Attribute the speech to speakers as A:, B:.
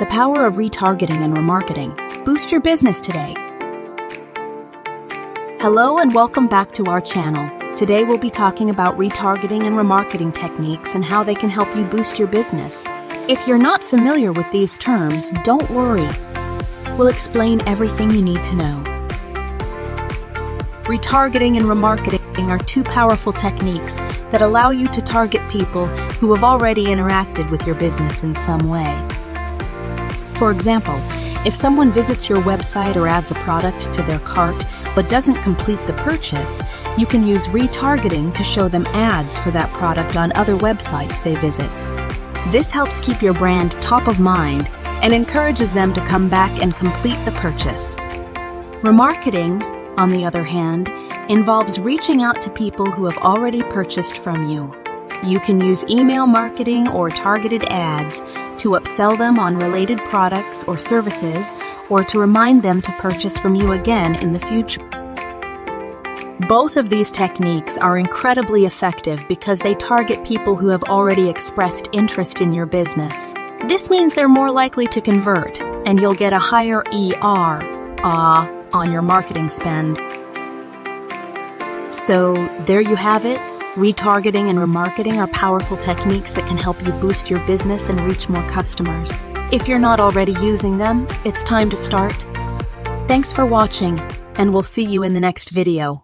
A: The power of retargeting and remarketing. Boost your business today. Hello and welcome back to our channel. Today we'll be talking about retargeting and remarketing techniques and how they can help you boost your business. If you're not familiar with these terms, don't worry. We'll explain everything you need to know. Retargeting and remarketing are two powerful techniques that allow you to target people who have already interacted with your business in some way. For example, if someone visits your website or adds a product to their cart but doesn't complete the purchase, you can use retargeting to show them ads for that product on other websites they visit. This helps keep your brand top of mind and encourages them to come back and complete the purchase. Remarketing, on the other hand, involves reaching out to people who have already purchased from you. You can use email marketing or targeted ads to upsell them on related products or services, or to remind them to purchase from you again in the future. Both of these techniques are incredibly effective because they target people who have already expressed interest in your business. This means they're more likely to convert, and you'll get a higher on your marketing spend. So, there you have it. Retargeting and remarketing are powerful techniques that can help you boost your business and reach more customers. If you're not already using them, it's time to start. Thanks for watching, and we'll see you in the next video.